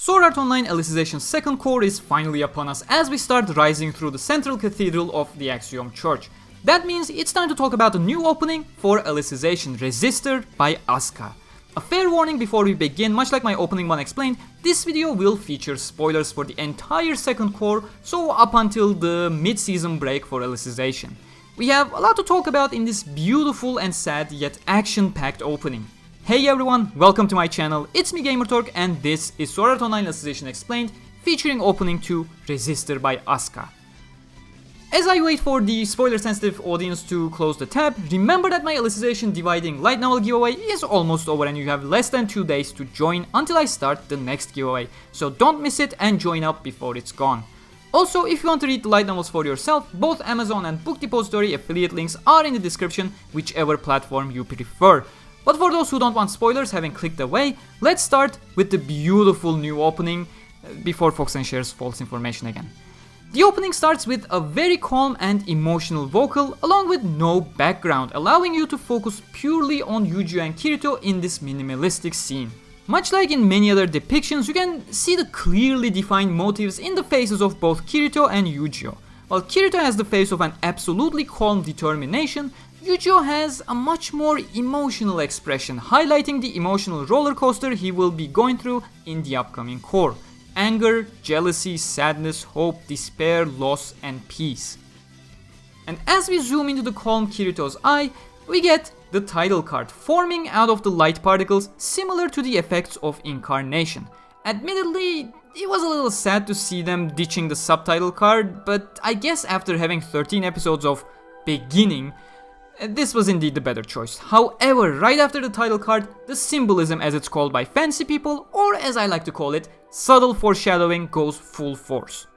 Sword Art Online Alicization's second cour is finally upon us as we start rising through the central cathedral of the Axiom Church. That means it's time to talk about a new opening for Alicization, Resistor by ASCA. A fair warning before we begin, much like my opening one explained, this video will feature spoilers for the entire second cour, so up until the mid-season break for Alicization. We have a lot to talk about in this beautiful and sad yet action-packed opening. Hey everyone, welcome to my channel, it's me Gamerturk and this is Sword Art Online Alicization Explained, featuring opening 2 Resistor by ASCA. As I wait for the spoiler-sensitive audience to close the tab, remember that my Alicization Dividing Light Novel giveaway is almost over and you have less than 2 days to join until I start the next giveaway, so don't miss it and join up before it's gone. Also, if you want to read the light novels for yourself, both Amazon and Book Depository affiliate links are in the description, whichever platform you prefer. But for those who don't want spoilers having clicked away, let's start with the beautiful new opening before Fox shares false information again. The opening starts with a very calm and emotional vocal along with no background, allowing you to focus purely on Eugeo and Kirito in this minimalistic scene. Much like in many other depictions, you can see the clearly defined motives in the faces of both Kirito and Eugeo. While Kirito has the face of an absolutely calm determination, Eugeo has a much more emotional expression, highlighting the emotional roller coaster he will be going through in the upcoming cour. Anger, jealousy, sadness, hope, despair, loss, and peace. And as we zoom into the calm Kirito's eye, we get the title card forming out of the light particles, similar to the effects of incarnation. Admittedly, it was a little sad to see them ditching the subtitle card, but I guess after having 13 episodes of beginning, this was indeed the better choice. However, right after the title card, the symbolism, as it's called by fancy people, or as I like to call it, subtle foreshadowing, goes full force.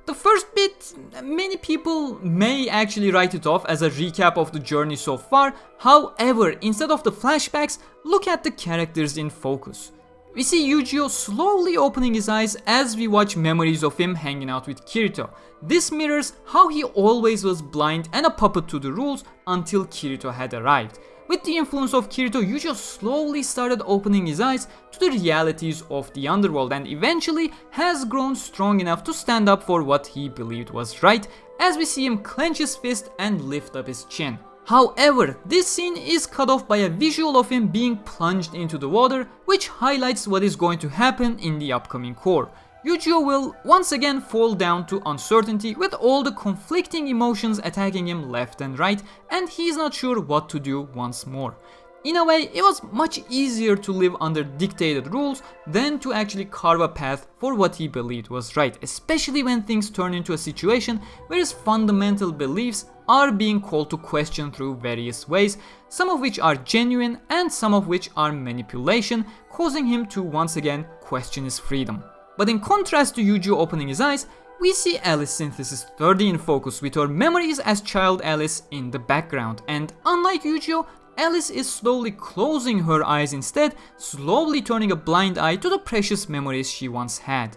The first bit, many people may actually write it off as a recap of the journey so far. However, instead of the flashbacks, look at the characters in focus. We see Eugeo slowly opening his eyes as we watch memories of him hanging out with Kirito. This mirrors how he always was blind and a puppet to the rules until Kirito had arrived. With the influence of Kirito, Eugeo slowly started opening his eyes to the realities of the underworld and eventually has grown strong enough to stand up for what he believed was right, as we see him clench his fist and lift up his chin. However, this scene is cut off by a visual of him being plunged into the water, which highlights what is going to happen in the upcoming cour. Eugeo will once again fall down to uncertainty with all the conflicting emotions attacking him left and right, and he's not sure what to do once more. In a way, it was much easier to live under dictated rules than to actually carve a path for what he believed was right, especially when things turn into a situation where his fundamental beliefs are being called to question through various ways, some of which are genuine and some of which are manipulation, causing him to once again question his freedom. But in contrast to Eugeo opening his eyes, we see Alice Synthesis 30 in focus with her memories as child Alice in the background, and unlike Eugeo, Alice is slowly closing her eyes instead, slowly turning a blind eye to the precious memories she once had.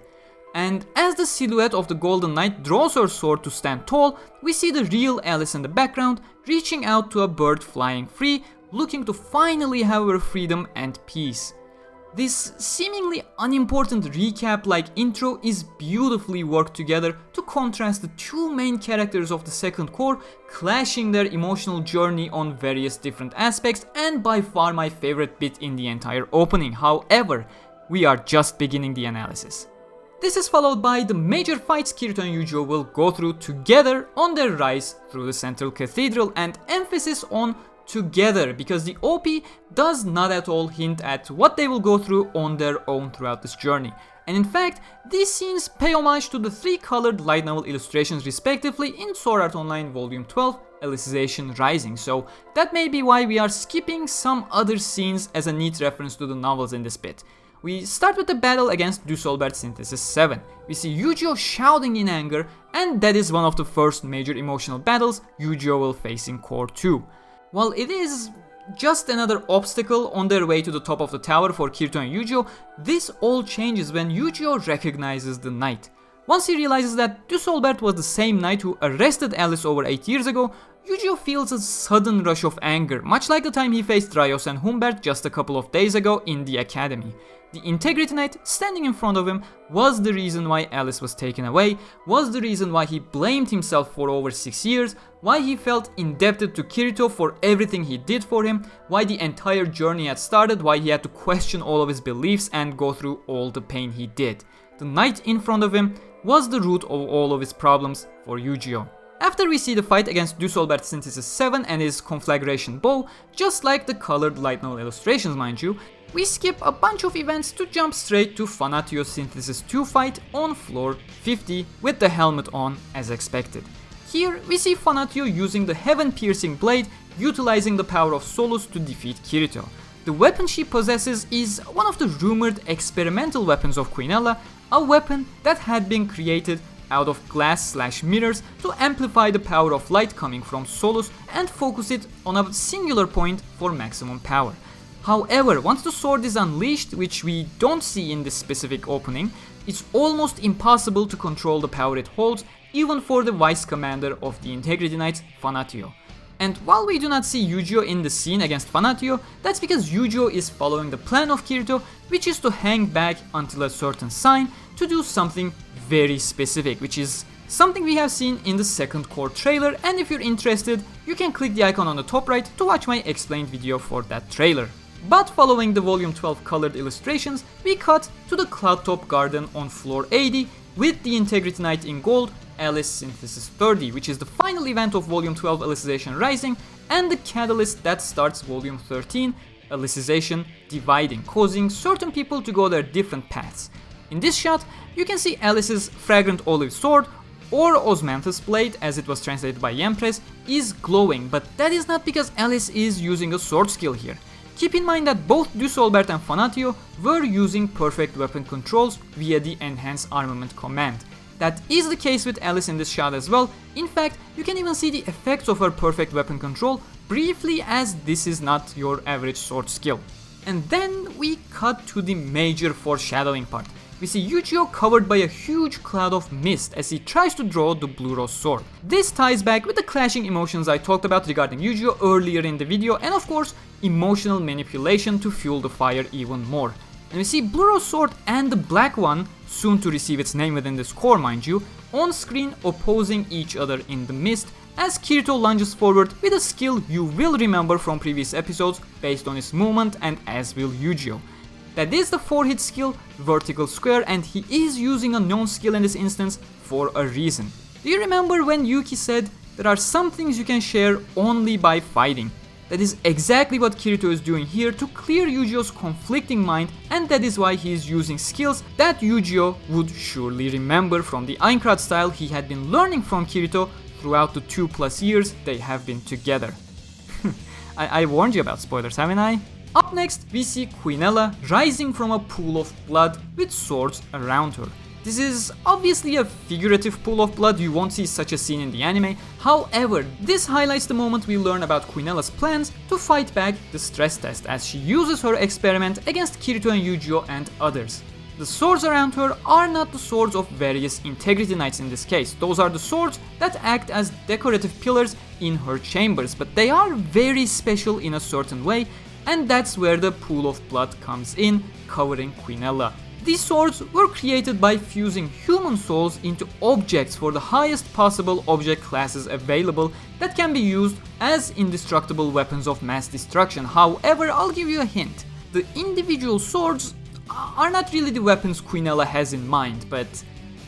And as the silhouette of the Golden Knight draws her sword to stand tall, we see the real Alice in the background reaching out to a bird flying free, looking to finally have her freedom and peace. This seemingly unimportant recap-like intro is beautifully worked together to contrast the two main characters of the second cour, clashing their emotional journey on various different aspects, and by far my favorite bit in the entire opening. However, we are just beginning the analysis. This is followed by the major fights Kirito and Eugeo will go through together on their rise through the central cathedral, and emphasis on together because the OP does not at all hint at what they will go through on their own throughout this journey. And in fact, these scenes pay homage to the 3 colored light novel illustrations respectively in Sword Art Online Volume 12, Alicization Rising, so that may be why we are skipping some other scenes as a neat reference to the novels in this bit. We start with the battle against Düsselbert Synthesis 7. We see Eugeo shouting in anger, and that is one of the first major emotional battles Eugeo will face in cour 2. While it is just another obstacle on their way to the top of the tower for Kirito and Eugeo, this all changes when Eugeo recognizes the knight. Once he realizes that Düsselbert was the same knight who arrested Alice over 8 years ago, Eugeo feels a sudden rush of anger, much like the time he faced Raios and Humbert just a couple of days ago in the academy. The Integrity Knight standing in front of him was the reason why Alice was taken away, was the reason why he blamed himself for over 6 years, why he felt indebted to Kirito for everything he did for him, why the entire journey had started, why he had to question all of his beliefs and go through all the pain he did. The knight in front of him was the root of all of his problems for Eugeo. After we see the fight against Düsselbert Synthesis 7 and his conflagration bow, just like the colored light novel illustrations mind you, we skip a bunch of events to jump straight to Fanatio Synthesis 2 fight on floor 50 with the helmet on as expected. Here we see Fanatio using the heaven-piercing blade, utilizing the power of Solus to defeat Kirito. The weapon she possesses is one of the rumored experimental weapons of Quinella, a weapon that had been created out of glass/mirrors to amplify the power of light coming from Solus and focus it on a singular point for maximum power. However, once the sword is unleashed, which we don't see in this specific opening, it's almost impossible to control the power it holds, even for the vice commander of the Integrity Knights, Fanatio. And while we do not see Eugeo in the scene against Fanatio, that's because Eugeo is following the plan of Kirito, which is to hang back until a certain sign to do something very specific, which is something we have seen in the second core trailer, and if you're interested, you can click the icon on the top right to watch my explained video for that trailer. But following the volume 12 colored illustrations, we cut to the Cloudtop Garden on floor 80 with the Integrity Knight in gold, Alice Synthesis 30, which is the final event of volume 12 Alicization Rising and the catalyst that starts volume 13, Alicization Dividing, causing certain people to go their different paths. In this shot, you can see Alice's Fragrant Olive Sword, or Osmanthus Blade as it was translated by Yempress, is glowing, but that is not because Alice is using a sword skill here. Keep in mind that both Düsselbert and Fanatio were using perfect weapon controls via the Enhance Armament command. That is the case with Alice in this shot as well. In fact, you can even see the effects of her perfect weapon control briefly, as this is not your average sword skill. And then we cut to the major foreshadowing part. We see Eugeo covered by a huge cloud of mist as he tries to draw the Blue Rose sword. This ties back with the clashing emotions I talked about regarding Eugeo earlier in the video, and of course, emotional manipulation to fuel the fire even more. And we see Blue Rose sword and the black one, soon to receive its name within this core mind you, on screen opposing each other in the mist as Kirito lunges forward with a skill you will remember from previous episodes based on his movement, and as will Eugeo. That is the 4-hit skill, Vertical Square, and he is using a known skill in this instance for a reason. Do you remember when Yuki said there are some things you can share only by fighting? That is exactly what Kirito is doing here to clear Eugeo's conflicting mind, and that is why he is using skills that Eugeo would surely remember from the Aincrad style he had been learning from Kirito throughout the 2+ years they have been together. I warned you about spoilers, haven't I? Up next, we see Quinella rising from a pool of blood with swords around her. This is obviously a figurative pool of blood, you won't see such a scene in the anime. However, this highlights the moment we learn about Quinella's plans to fight back the stress test as she uses her experiment against Kirito and Eugeo and others. The swords around her are not the swords of various Integrity Knights in this case. Those are the swords that act as decorative pillars in her chambers, but they are very special in a certain way, and that's where the pool of blood comes in, covering Quinella. These swords were created by fusing human souls into objects for the highest possible object classes available that can be used as indestructible weapons of mass destruction. However, I'll give you a hint. The individual swords are not really the weapons Quinella has in mind, but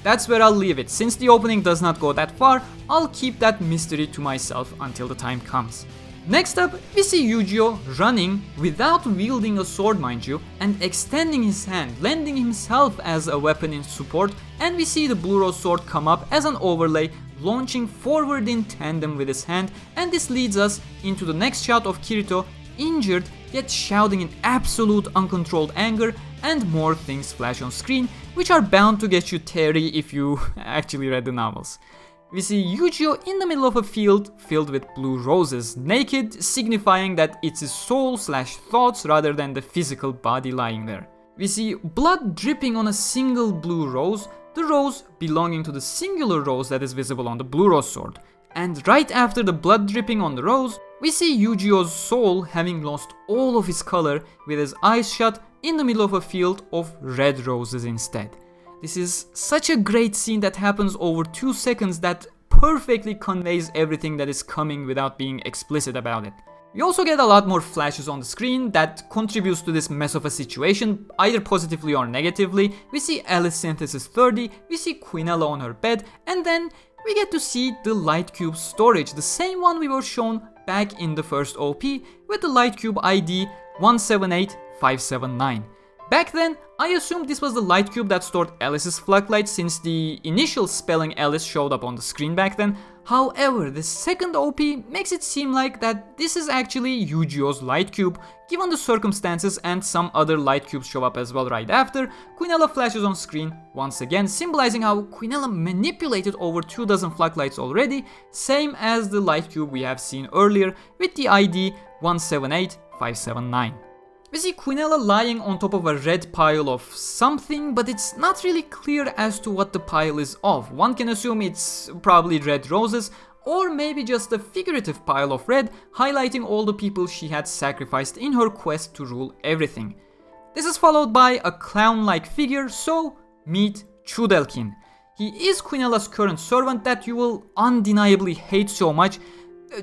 that's where I'll leave it. Since the opening does not go that far, I'll keep that mystery to myself until the time comes. Next up, we see Eugeo running without wielding a sword mind you, and extending his hand, lending himself as a weapon in support, and we see the Blue Rose sword come up as an overlay, launching forward in tandem with his hand, and this leads us into the next shot of Kirito, injured yet shouting in absolute uncontrolled anger, and more things flash on screen, which are bound to get you teary if you actually read the novels. We see Eugeo in the middle of a field filled with blue roses, naked, signifying that it's his soul/thoughts rather than the physical body lying there. We see blood dripping on a single blue rose, the rose belonging to the singular rose that is visible on the Blue Rose sword. And right after the blood dripping on the rose, we see Eugeo's soul having lost all of his color with his eyes shut, in the middle of a field of red roses instead. This is such a great scene that happens over 2 seconds that perfectly conveys everything that is coming without being explicit about it. We also get a lot more flashes on the screen that contributes to this mess of a situation, either positively or negatively. We see Alice Synthesis 30, we see Quinella on her bed, and then we get to see the light cube storage, the same one we were shown back in the first OP with the light cube ID 178579. Back then, I assumed this was the light cube that stored Alice's floodlight since the initial spelling Alice showed up on the screen back then. However, the second OP makes it seem like that this is actually Eugeo's light cube, given the circumstances, and some other light cubes show up as well right after. Quinella flashes on screen once again, symbolizing how Quinella manipulated over 24 floodlights already, same as the light cube we have seen earlier with the ID 178579. We see Quinella lying on top of a red pile of something, but it's not really clear as to what the pile is of. One can assume it's probably red roses, or maybe just a figurative pile of red, highlighting all the people she had sacrificed in her quest to rule everything. This is followed by a clown-like figure, so meet Chudelkin. He is Quinella's current servant that you will undeniably hate so much,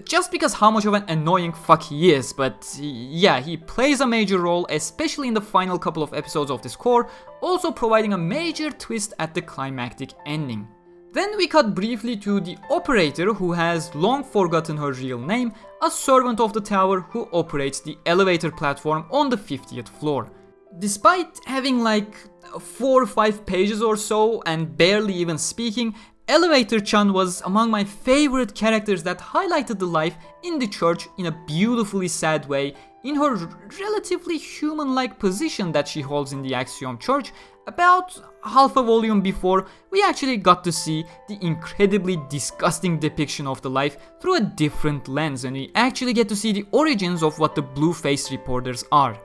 just because how much of an annoying fuck he is, but yeah, he plays a major role, especially in the final couple of episodes of this core, also providing a major twist at the climactic ending. Then we cut briefly to the operator, who has long forgotten her real name, a servant of the tower who operates the elevator platform on the 50th floor. Despite having like 4 or 5 pages or so and barely even speaking, Elevator-chan was among my favorite characters that highlighted the life in the church in a beautifully sad way in her relatively human-like position that she holds in the Axiom Church. About half a volume before, we actually got to see the incredibly disgusting depiction of the life through a different lens, and we actually get to see the origins of what the blue-faced reporters are.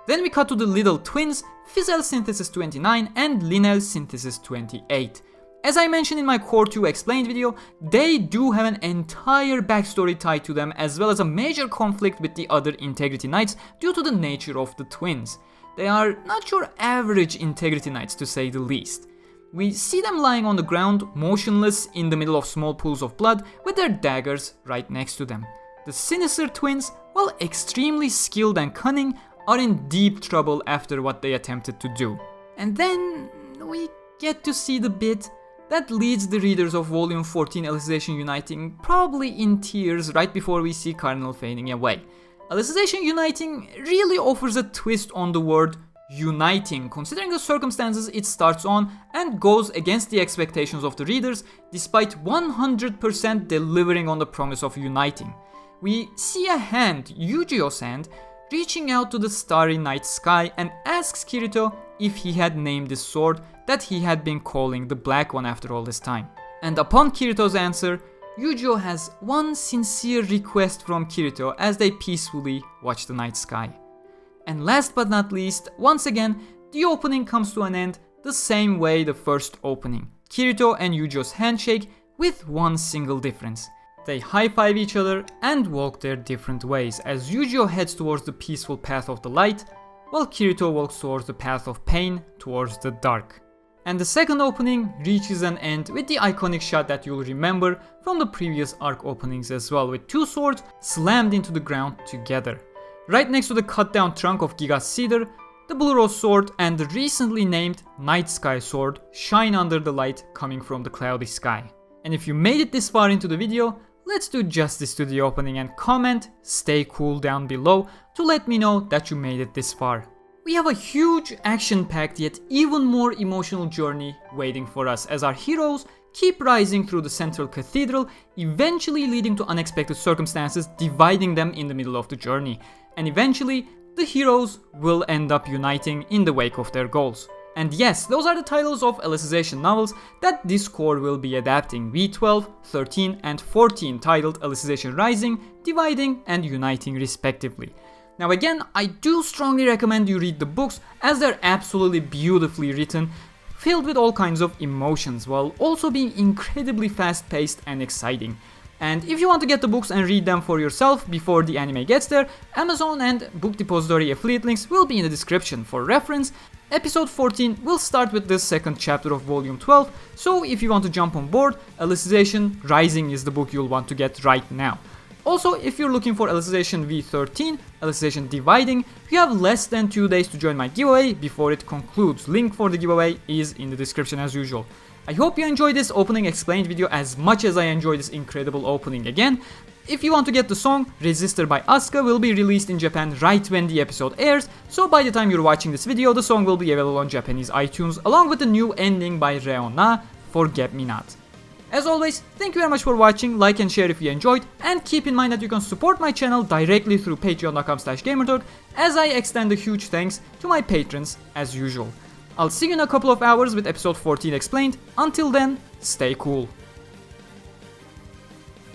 Then we cut to the little twins, Fizel Synthesis 29 and Linel Synthesis 28. As I mentioned in my Core 2 explained video, they do have an entire backstory tied to them, as well as a major conflict with the other Integrity Knights due to the nature of the twins. They are not your average Integrity Knights, to say the least. We see them lying on the ground, motionless in the middle of small pools of blood, with their daggers right next to them. The Sinister twins, while extremely skilled and cunning, are in deep trouble after what they attempted to do. And then we get to see the bit that leads the readers of Volume 14 Alicization Uniting probably in tears right before we see Cardinal fading away. Alicization Uniting really offers a twist on the word uniting, considering the circumstances it starts on, and goes against the expectations of the readers, despite 100% delivering on the promise of uniting. We see a hand, Eugeo's hand, reaching out to the starry night sky and asks Kirito if he had named this sword that he had been calling the Black One after all this time. And upon Kirito's answer, Eugeo has one sincere request from Kirito as they peacefully watch the night sky. And last but not least, once again, the opening comes to an end the same way the first opening. Kirito and Eugeo's handshake, with one single difference. They high-five each other and walk their different ways as Eugeo heads towards the peaceful path of the light, while Kirito walks towards the path of pain, towards the dark. And the second opening reaches an end with the iconic shot that you'll remember from the previous arc openings as well, with 2 swords slammed into the ground together. Right next to the cut down trunk of Giga's Cedar, the Blue Rose sword and the recently named Night Sky sword shine under the light coming from the cloudy sky. And if you made it this far into the video, let's do justice to the opening and comment "stay cool" down below to let me know that you made it this far. We have a huge action-packed yet even more emotional journey waiting for us as our heroes keep rising through the central cathedral, eventually leading to unexpected circumstances dividing them in the middle of the journey. And eventually, the heroes will end up uniting in the wake of their goals. And yes, those are the titles of Alicization novels that this core will be adapting: V12, 13 and 14, titled Alicization Rising, Dividing and Uniting respectively. Now again, I do strongly recommend you read the books as they're absolutely beautifully written, filled with all kinds of emotions while also being incredibly fast-paced and exciting. And if you want to get the books and read them for yourself before the anime gets there, Amazon and Book Depository affiliate links will be in the description for reference. Episode 14 will start with the second chapter of volume 12, so if you want to jump on board, Alicization Rising is the book you'll want to get right now. Also, if you're looking for Alicization V13, Alicization Dividing, you have less than 2 days to join my giveaway before it concludes. Link for the giveaway is in the description as usual. I hope you enjoyed this opening explained video as much as I enjoyed this incredible opening again. If you want to get the song, Resistor by ASCA will be released in Japan right when the episode airs, so by the time you're watching this video, the song will be available on Japanese iTunes along with the new ending by Reona, Forget Me Not. As always, thank you very much for watching, like and share if you enjoyed, and keep in mind that you can support my channel directly through patreon.com/Gamerturk, as I extend a huge thanks to my patrons as usual. I'll see you in a couple of hours with episode 14 explained. Until then, stay cool.